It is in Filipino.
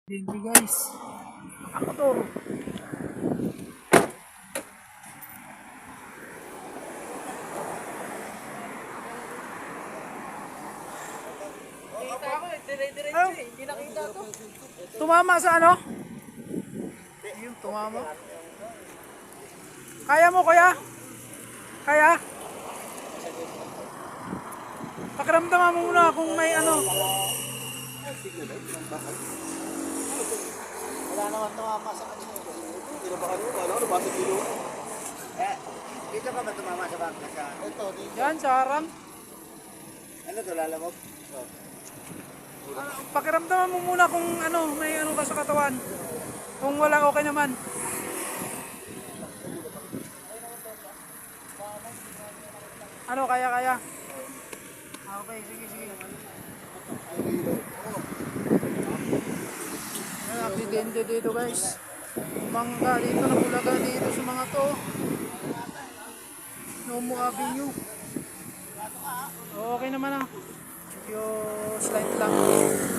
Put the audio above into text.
Hindi guys. Ako to. Nakita ako eh, dire-diretso eh. Hindi nakita to. Tumama sa ano? Yung tumama. Kaya mo kuya? Kaya? Pakiramdaman mo muna kung may ano. Wala naman tumama sa kanya. Kilo ba kanina? Ano? Basta kilo? Dito ka ba tumama sa bangka sa... Ito, dito. Yan, sa harang. Ano to, lalamog? Pakiramdaman mo muna kung ano, may ano ka sa katawan. Kung wala, okay naman. Ano, kaya? Okay, sige. Ayan, aksidente dito guys. Umangga dito, nabulaga dito sa mga to. Nomo Avenue. Okay naman ah. Yung slight lang.